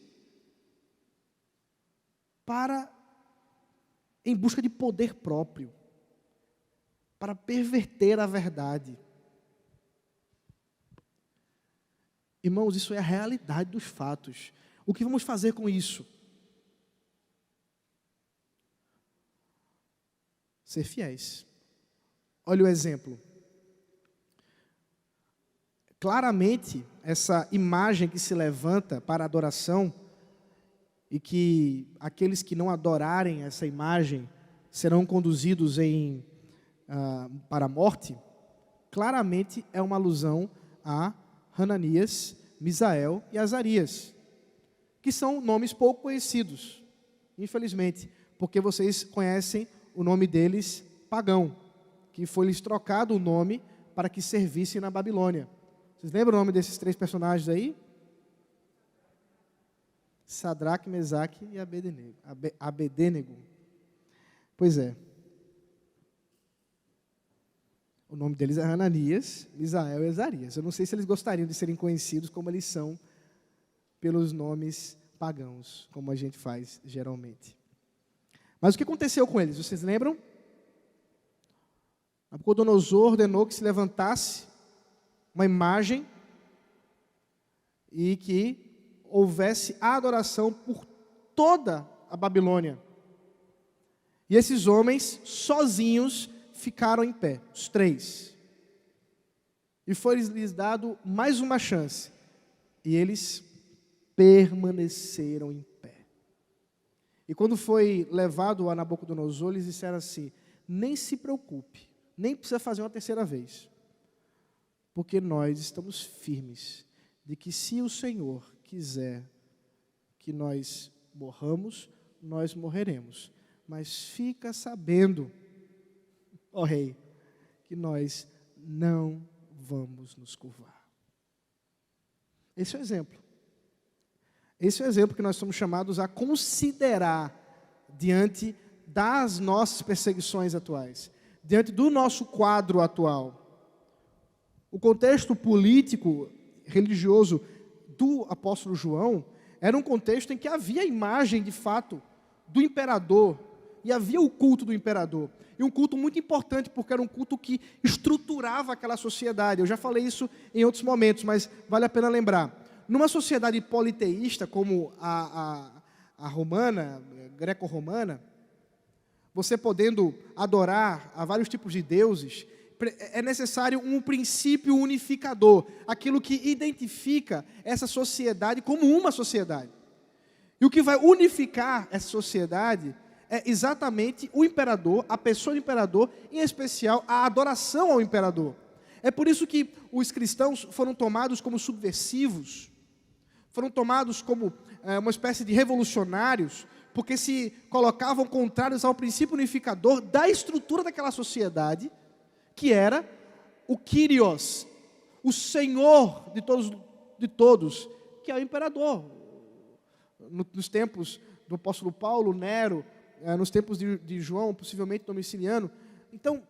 [SPEAKER 1] em busca de poder próprio, para perverter a verdade. Irmãos, isso é a realidade dos fatos. O que vamos fazer com isso? Ser fiéis. Olha o exemplo. Claramente, essa imagem que se levanta para a adoração, e que aqueles que não adorarem essa imagem serão conduzidos para a morte, claramente é uma alusão a Hananias, Misael e Azarias, que são nomes pouco conhecidos, infelizmente, porque vocês conhecem o nome deles pagão, que foi-lhes trocado o nome para que servissem na Babilônia. Vocês lembram o nome desses 3 personagens aí? Sadraque, Mesaque e Abedênego. Pois é. O nome deles é Hananias, Misael e Azarias. Eu não sei se eles gostariam de serem conhecidos como eles são pelos nomes pagãos, como a gente faz geralmente. Mas o que aconteceu com eles? Vocês lembram? Nabucodonosor ordenou que se levantasse uma imagem e que houvesse adoração por toda a Babilônia. E esses homens, sozinhos, ficaram em pé, os 3. E foi-lhes dado mais uma chance. E eles permaneceram em pé. E quando foi levado a Nabucodonosor, eles disseram assim: nem se preocupe, nem precisa fazer uma terceira vez, porque nós estamos firmes de que se o Senhor quiser que nós morramos, nós morreremos. Mas fica sabendo, ó rei, que nós não vamos nos curvar. Esse é o exemplo. Esse é o exemplo que nós somos chamados a considerar diante das nossas perseguições atuais, diante do nosso quadro atual. O contexto político, religioso do apóstolo João era um contexto em que havia a imagem, de fato, do imperador, e havia o culto do imperador. E um culto muito importante, porque era um culto que estruturava aquela sociedade. Eu já falei isso em outros momentos, mas vale a pena lembrar. Numa sociedade politeísta, como a romana, greco-romana, você podendo adorar a vários tipos de deuses, é necessário um princípio unificador, aquilo que identifica essa sociedade como uma sociedade. E o que vai unificar essa sociedade é exatamente o imperador, a pessoa do imperador, em especial a adoração ao imperador. É por isso que os cristãos foram tomados como subversivos, foram tomados como uma espécie de revolucionários, porque se colocavam contrários ao princípio unificador da estrutura daquela sociedade, que era o Kyrios, o Senhor de todos, que é o imperador. Nos tempos do apóstolo Paulo, Nero, nos tempos de João, possivelmente Domiciliano. Então,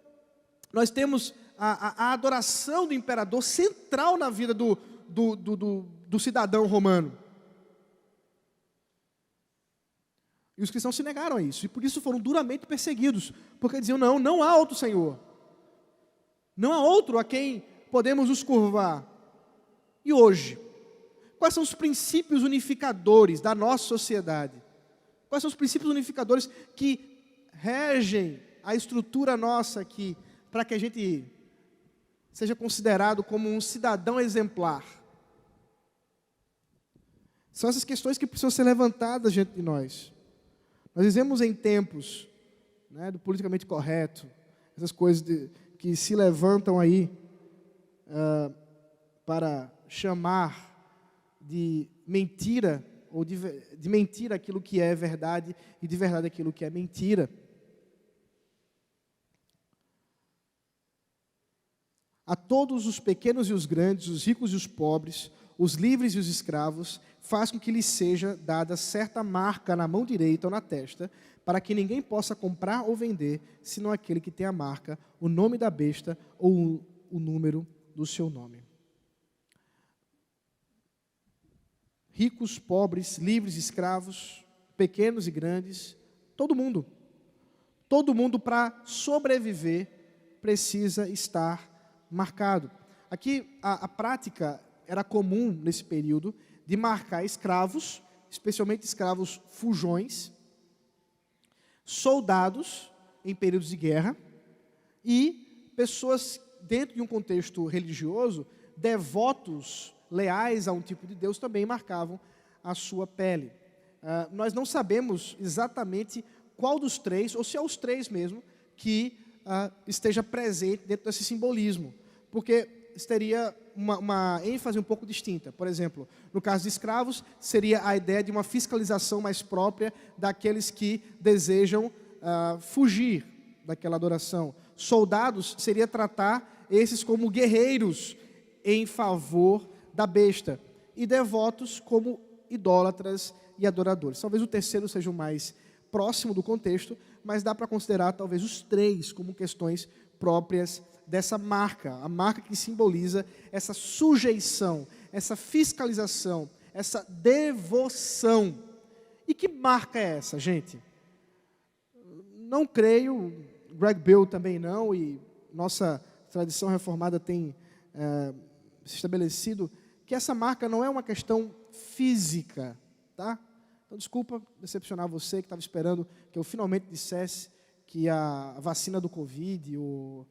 [SPEAKER 1] nós temos a adoração do imperador central na vida do cidadão romano. E os cristãos se negaram a isso, e por isso foram duramente perseguidos, porque diziam: não há outro Senhor. Não há outro a quem podemos nos curvar. E hoje, quais são os princípios unificadores da nossa sociedade? Quais são os princípios unificadores que regem a estrutura nossa aqui, para que a gente seja considerado como um cidadão exemplar? São essas questões que precisam ser levantadas diante de nós. Nós vivemos em tempos, do politicamente correto, essas coisas que se levantam aí para chamar de mentira, ou de mentira aquilo que é verdade, e de verdade aquilo que é mentira. A todos os pequenos e os grandes, os ricos e os pobres, os livres e os escravos, faz com que lhes seja dada certa marca na mão direita ou na testa, para que ninguém possa comprar ou vender, senão aquele que tem a marca, o nome da besta ou o número do seu nome. Ricos, pobres, livres, escravos, pequenos e grandes, todo mundo para sobreviver precisa estar marcado. Aqui a prática era comum nesse período de marcar escravos, especialmente escravos fujões, soldados em períodos de guerra e pessoas dentro de um contexto religioso, devotos, leais a um tipo de Deus, também marcavam a sua pele. Nós não sabemos exatamente qual dos três, ou se é os três mesmo, que esteja presente dentro desse simbolismo, porque teria uma ênfase um pouco distinta. Por exemplo, no caso de escravos, seria a ideia de uma fiscalização mais própria daqueles que desejam fugir daquela adoração. Soldados seria tratar esses como guerreiros em favor da besta, e devotos como idólatras e adoradores. Talvez o terceiro seja o mais próximo do contexto, mas dá para considerar talvez os três como questões próprias dessa marca, a marca que simboliza essa sujeição, essa fiscalização, essa devoção. E que marca é essa, gente? Não creio, Greg Bill também não, e nossa tradição reformada tem se estabelecido que essa marca não é uma questão física, tá? Então, desculpa decepcionar você que estava esperando que eu finalmente dissesse que a vacina do Covid, o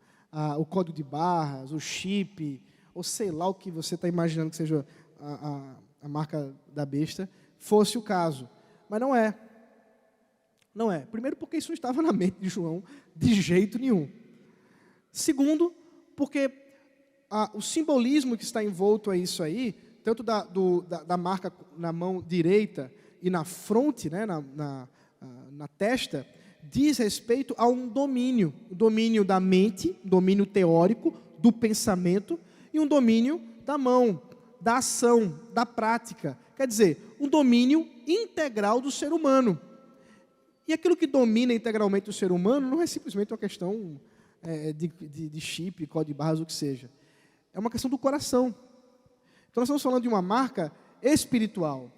[SPEAKER 1] código de barras, o chip, ou sei lá o que você está imaginando que seja a marca da besta, fosse o caso. Mas não é. Não é. Primeiro, porque isso não estava na mente de João de jeito nenhum. Segundo, porque o simbolismo que está envolto a isso aí, tanto da marca na mão direita e na fronte, né, na testa, diz respeito a um domínio. O domínio da mente, domínio teórico, do pensamento, e um domínio da mão, da ação, da prática. Quer dizer, um domínio integral do ser humano. E aquilo que domina integralmente o ser humano não é simplesmente uma questão de chip, código de barras, o que seja. É uma questão do coração. Então nós estamos falando de uma marca espiritual,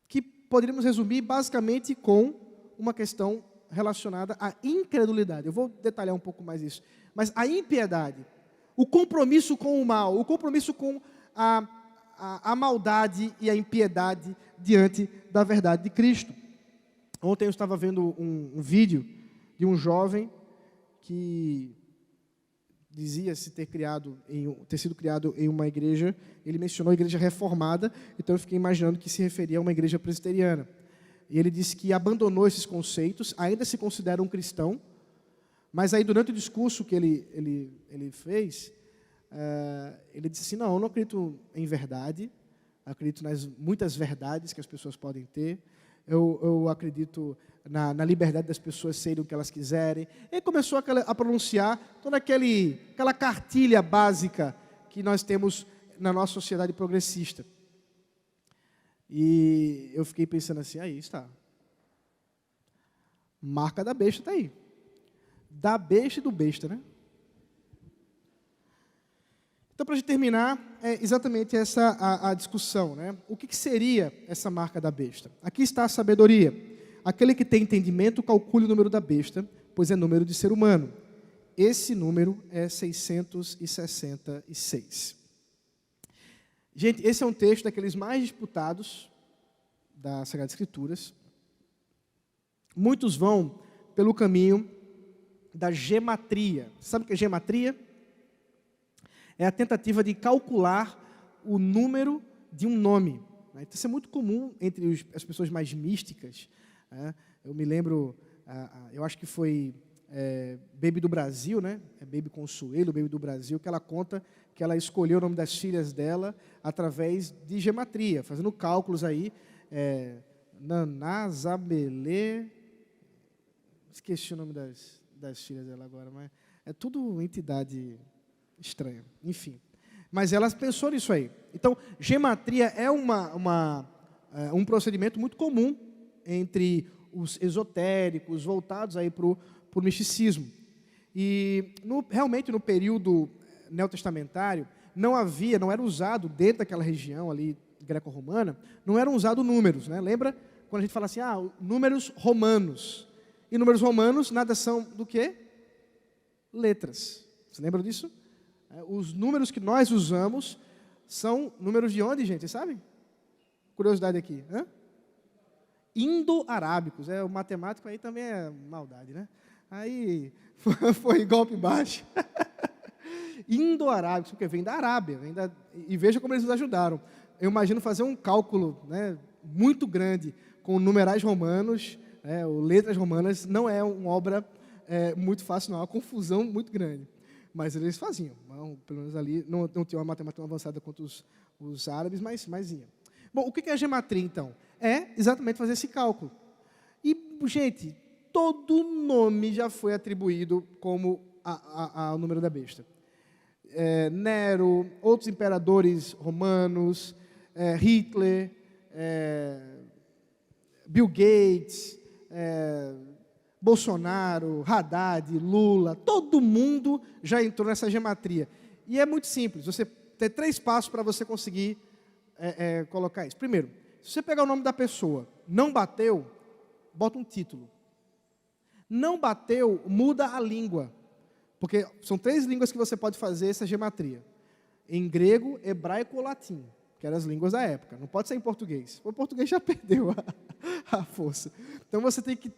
[SPEAKER 1] que poderíamos resumir basicamente com uma questão relacionada à incredulidade. Eu vou detalhar um pouco mais isso. Mas a impiedade, o compromisso com o mal, o compromisso com a maldade e a impiedade diante da verdade de Cristo. Ontem eu estava vendo um vídeo de um jovem que dizia-se ter sido criado em uma igreja. Ele mencionou a igreja reformada, então eu fiquei imaginando que se referia a uma igreja presbiteriana. E ele disse que abandonou esses conceitos, ainda se considera um cristão, mas aí durante o discurso que ele fez, ele disse assim, não, eu não acredito em verdade, acredito nas muitas verdades que as pessoas podem ter, eu acredito na liberdade das pessoas serem o que elas quiserem. Ele começou a pronunciar toda aquela cartilha básica que nós temos na nossa sociedade progressista. E eu fiquei pensando assim, aí está. Marca da besta está aí. Da besta e do besta, né? Então, para a gente terminar, é exatamente essa a discussão, né? O que seria essa marca da besta? Aqui está a sabedoria. Aquele que tem entendimento, calcule o número da besta, pois é número de ser humano. Esse número é 666. Gente, esse é um texto daqueles mais disputados das Sagradas Escrituras. Muitos vão pelo caminho da gematria. Sabe o que é gematria? É a tentativa de calcular o número de um nome. Então, isso é muito comum entre as pessoas mais místicas. Eu me lembro, eu acho que foi Baby do Brasil, né? É Baby Consuelo, Baby do Brasil, que ela conta que ela escolheu o nome das filhas dela através de gematria, fazendo cálculos aí. Naná, Zabelê, esqueci o nome das filhas dela agora, mas é tudo entidade estranha. Enfim, Mas ela pensou nisso aí. Então, gematria é um procedimento muito comum entre os esotéricos, voltados aí para o misticismo. E realmente no período neotestamentário, não era usado dentro daquela região ali greco-romana, não eram usados números, né? Lembra quando a gente fala assim, números romanos. E números romanos nada são do que? Letras. Você lembra disso? Os números que nós usamos são números de onde, gente? Vocês sabem? Curiosidade aqui. Indo-arábicos. O matemático aí também é maldade, né? Aí foi golpe baixo. Indo-arábicos, porque vem da Arábia. E veja como eles nos ajudaram. Eu imagino fazer um cálculo, né, muito grande com numerais romanos, ou letras romanas, não é uma obra muito fácil, não. É uma confusão muito grande. Mas eles faziam. Pelo menos ali, não tinha uma matemática tão avançada quanto os árabes, mas iam. Bom, o que é a gematria, então? É exatamente fazer esse cálculo. E, gente, todo nome já foi atribuído como ao número da besta. Nero, outros imperadores romanos, Hitler, Bill Gates, Bolsonaro, Haddad, Lula, todo mundo já entrou nessa gematria. E é muito simples, você tem 3 passos para você conseguir colocar isso. Primeiro, se você pegar o nome da pessoa, não bateu, bota um título. Não bateu, muda a língua. Porque são 3 línguas que você pode fazer essa gematria. Em grego, hebraico ou latim, que eram as línguas da época. Não pode ser em português. O português já perdeu a força. Então você tem que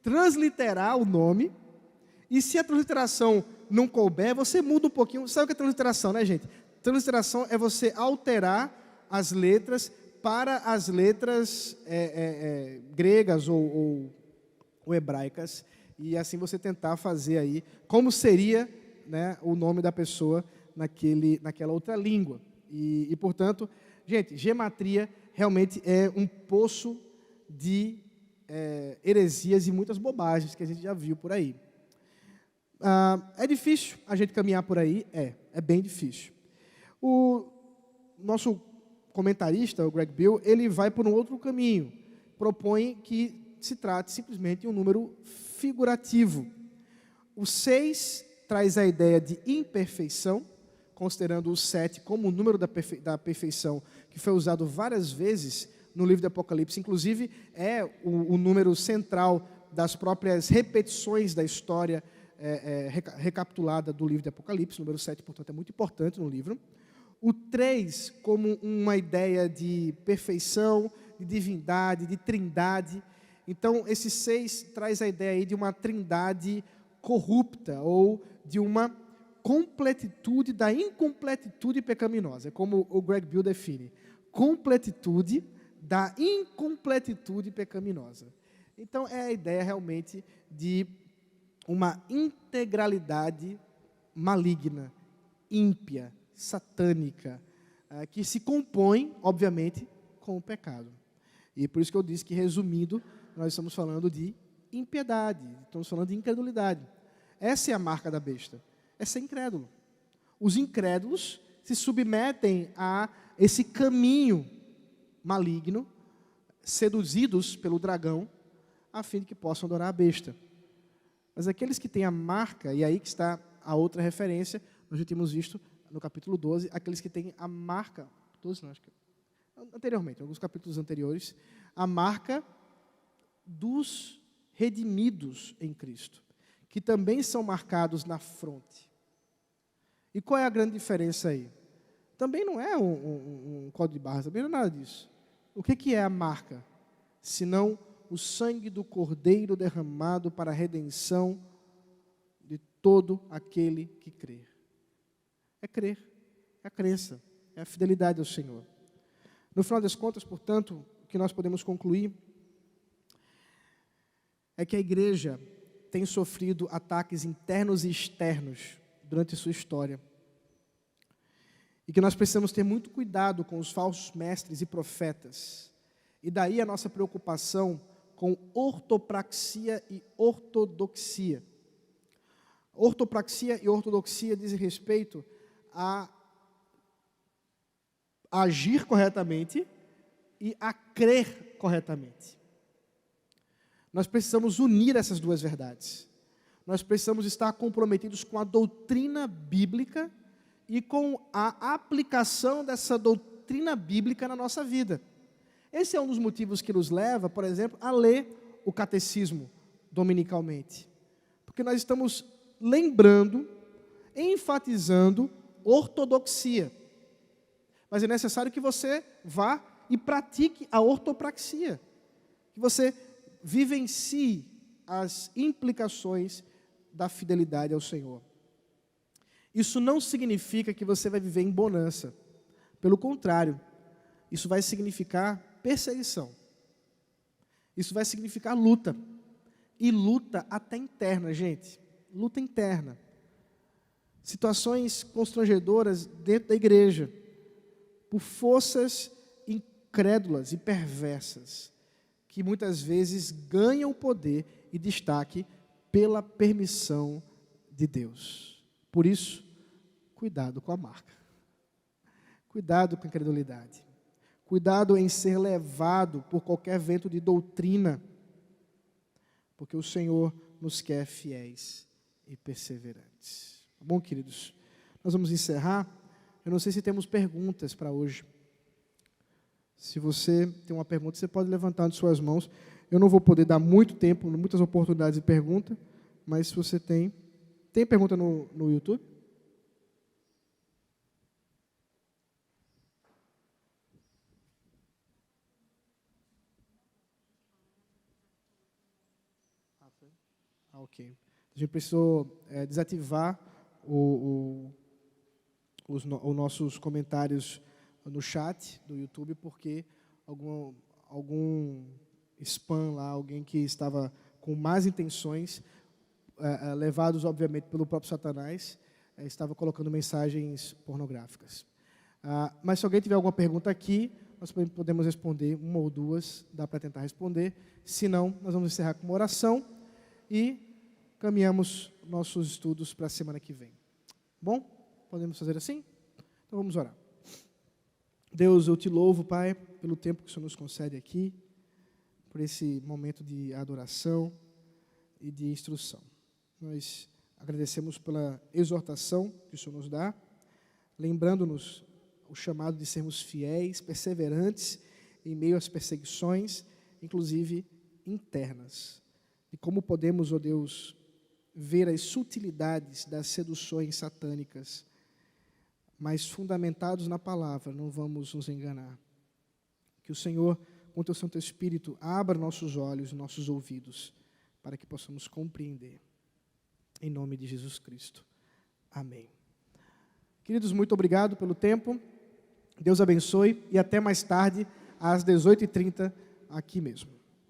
[SPEAKER 1] transliterar o nome. E se a transliteração não couber, você muda um pouquinho. Sabe o que é transliteração, né, gente? Transliteração é você alterar as letras para as letras gregas ou hebraicas. E assim você tentar fazer aí como seria, né, o nome da pessoa naquela outra língua. E, portanto, gente, gematria realmente é um poço de heresias e muitas bobagens que a gente já viu por aí. É difícil a gente caminhar por aí? É bem difícil. O nosso comentarista, o Greg Bill, ele vai por um outro caminho. Propõe que se trate simplesmente de um número figurativo. O 6 traz a ideia de imperfeição, considerando o 7 como o número da perfeição, que foi usado várias vezes no livro do Apocalipse. Inclusive, é o número central das próprias repetições da história recapitulada do livro do Apocalipse. O número 7, portanto, é muito importante no livro. O 3 como uma ideia de perfeição, de divindade, de trindade. Então, esse 6 traz a ideia aí de uma trindade corrupta, ou de uma completitude da incompletitude pecaminosa, é como o Greg Bill define. Completitude da incompletitude pecaminosa. Então, é a ideia realmente de uma integralidade maligna, ímpia, satânica, que se compõe, obviamente, com o pecado. E por isso que eu disse que, resumindo, nós estamos falando de impiedade, estamos falando de incredulidade. Essa é a marca da besta, é ser incrédulo. Os incrédulos se submetem a esse caminho maligno, seduzidos pelo dragão, a fim de que possam adorar a besta. Mas aqueles que têm a marca, e aí que está a outra referência, nós já tínhamos visto no capítulo 12, aqueles que têm a marca, 12 não, acho que anteriormente, alguns capítulos anteriores, a marca dos redimidos em Cristo, que também são marcados na fronte. E qual é a grande diferença aí? Também não é um código de barras, também não é nada disso. O que é a marca? Senão o sangue do Cordeiro derramado para a redenção de todo aquele que crer. É crer, é a crença, é a fidelidade ao Senhor. No final das contas, portanto, o que nós podemos concluir é que a igreja tem sofrido ataques internos e externos durante sua história. E que nós precisamos ter muito cuidado com os falsos mestres e profetas. E daí a nossa preocupação com ortopraxia e ortodoxia. Ortopraxia e ortodoxia dizem respeito a a agir corretamente e a crer corretamente. Nós precisamos unir essas duas verdades. Nós precisamos estar comprometidos com a doutrina bíblica e com a aplicação dessa doutrina bíblica na nossa vida. Esse é um dos motivos que nos leva, por exemplo, a ler o catecismo dominicalmente. Porque nós estamos lembrando, enfatizando ortodoxia. Mas é necessário que você vá e pratique a ortopraxia. Que você vivencie as implicações da fidelidade ao Senhor. Isso não significa que você vai viver em bonança. Pelo contrário, isso vai significar perseguição. Isso vai significar luta. E luta até interna, gente. Luta interna. Situações constrangedoras dentro da igreja, por forças incrédulas e perversas, que muitas vezes ganham poder e destaque pela permissão de Deus. Por isso, cuidado com a marca. Cuidado com a incredulidade. Cuidado em ser levado por qualquer vento de doutrina, porque o Senhor nos quer fiéis e perseverantes. Tá bom, queridos? Nós vamos encerrar. Eu não sei se temos perguntas para hoje. Se você tem uma pergunta, você pode levantar as suas mãos. Eu não vou poder dar muito tempo, muitas oportunidades de pergunta, mas se você tem... Tem pergunta no YouTube? Ok. A gente precisou desativar os nossos comentários no chat do YouTube, porque algum spam lá, alguém que estava com más intenções, levados, obviamente, pelo próprio Satanás, estava colocando mensagens pornográficas. Mas se alguém tiver alguma pergunta aqui, nós podemos responder, uma ou duas, dá para tentar responder. Se não, nós vamos encerrar com uma oração e caminhamos nossos estudos para a semana que vem. Bom? Podemos fazer assim? Então vamos orar. Deus, eu te louvo, Pai, pelo tempo que o Senhor nos concede aqui, por esse momento de adoração e de instrução. Nós agradecemos pela exortação que o Senhor nos dá, lembrando-nos o chamado de sermos fiéis, perseverantes em meio às perseguições, inclusive internas. E como podemos, ó Deus, ver as sutilidades das seduções satânicas, mas fundamentados na palavra, não vamos nos enganar. Que o Senhor, com o teu Santo Espírito, abra nossos olhos, nossos ouvidos, para que possamos compreender. Em nome de Jesus Cristo. Amém. Queridos, muito obrigado pelo tempo. Deus abençoe e até mais tarde, às 18h30, aqui mesmo.